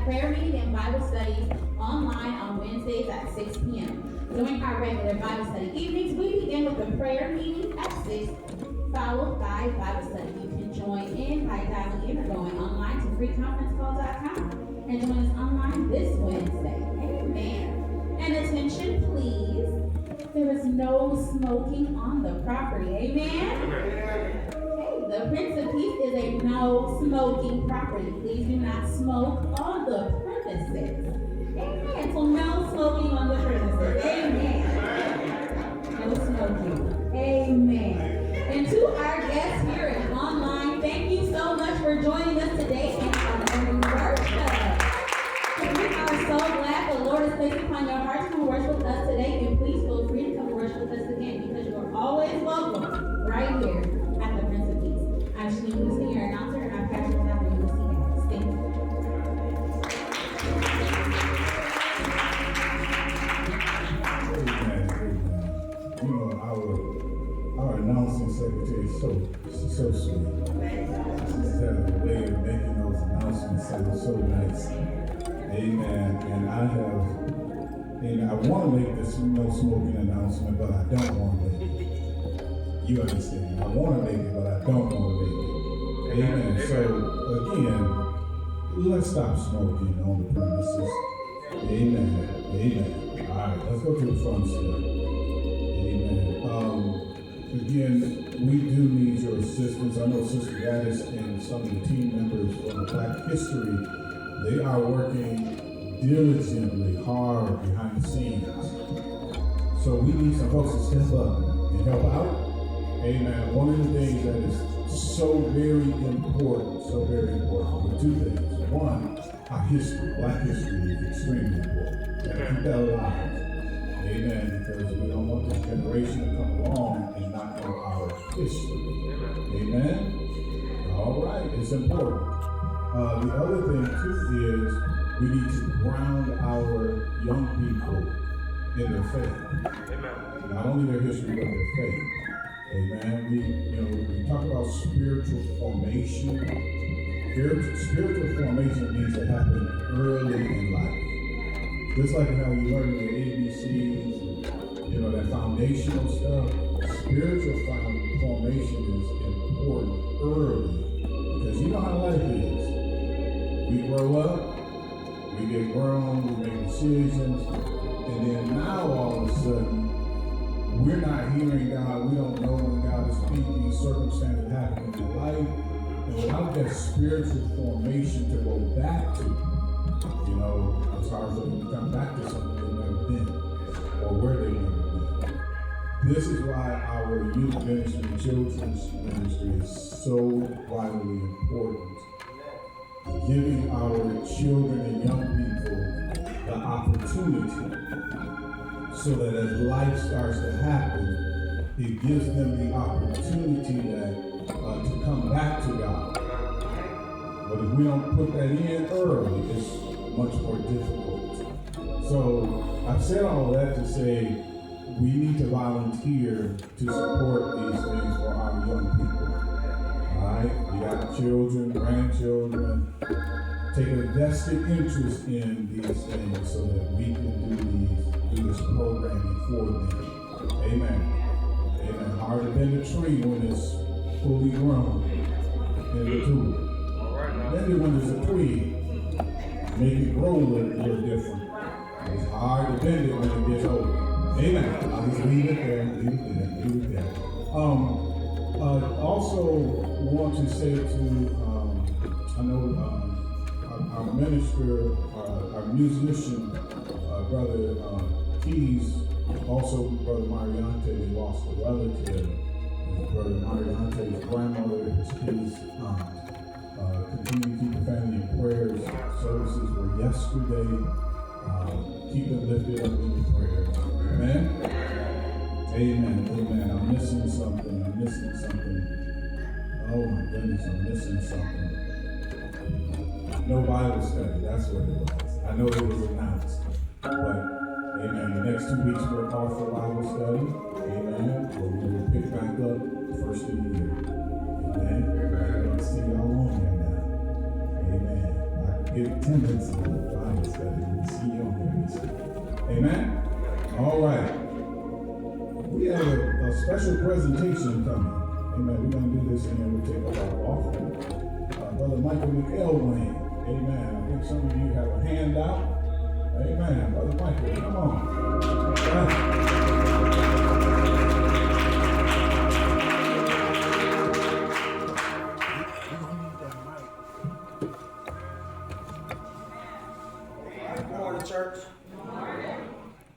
prayer meeting and Bible studies online on Wednesdays at 6 p.m. During our regular Bible study evenings, we begin with a prayer meeting at 6, followed by Bible study. You can join in by dialing in or going online to freeconferencecall.com and join us online this Wednesday. Amen. And attention, please. There is no smoking on the property. Amen? Okay, the Prince of Peace is a no smoking property. Please do not smoke on the premises. Amen. So no smoking on the premises. Amen. No smoking. Amen. And to our guests here and online, thank you so much for joining us today in our morning worship. We are so glad the Lord has placed upon your heart to come worship with us today, and please feel free to come worship with us again because you are always welcome right here at the Prince of Peace. I'm Shanique Lucy, your announcer, and our pastor is Dr. Lucy Gaddis. Thank you. You know, our announcing secretary is so sweet. She's had a way of making those announcements sound so nice. Amen. And I want to make this no smoking announcement, but I don't want to make it. You understand? I want to make it, but I don't want to make it. Amen. So again, let's stop smoking on the premises. Amen. Amen. All right, let's go to the front step. Amen. Again, we do need your assistance. I know Sister Gaddis and some of the team members from the Black History, they are working diligently hard behind the scenes. So we need some folks to step up and help out. Amen. One of the things that is so very important, are two things. One, our history, Black history is extremely important. Keep that alive. Amen. Because we don't want this generation to come along and not know our history. Amen. All right, it's important. The other thing too is we need to ground our young people in their faith. Amen. Not only their history, but their faith. Amen. We talk about spiritual formation. Spiritual formation needs to happen early in life. Just like how you learn the ABCs, that foundational stuff. Spiritual formation is important early. Because you know how life is. We grow up, we get grown, we make decisions, and then now all of a sudden, we're not hearing God, we don't know when God is speaking, circumstances happening in life, and without that spiritual formation to go back to, it's hard for them to come back to something they've never been, or where they've never been. This is why our youth ministry, children's ministry is so vitally important. Giving our children and young people the opportunity so that as life starts to happen, it gives them the opportunity to come back to God. But if we don't put that in early, it's much more difficult. So I've said all that to say we need to volunteer to support these things for our young people. Alright, we got children, grandchildren. Take a vested interest in these things so that we can do this programming for them. Amen. Amen. Hard to bend a tree when it's fully grown in the tool. Maybe when it's a tree, make it grow a little different. It's hard to bend it when it gets older. Amen. I'll just leave it there. Also want to say to, I know our minister, our musician, Brother Keys, also Brother Mariante, they lost a relative. Brother Mariante's grandmother, his aunt. Continue to keep the family in prayers. Services were yesterday. Keep them lifted up in your prayers. Amen? Amen. I'm missing something. Oh my goodness, I'm missing something. No Bible study, that's what it was. I know it was announced. But, amen, the next 2 weeks we're off for Bible study. Amen. We will pick back up the first of the year. Amen. I see y'all on there now. Amen. get attendance in the Bible study. We see you on there this week. Amen? All right. We have a special presentation coming. Amen. We're going to do this and then we'll take up our offering. Brother Michael McElwain. Amen. I think some of you have a handout. Amen. Brother Michael, come on.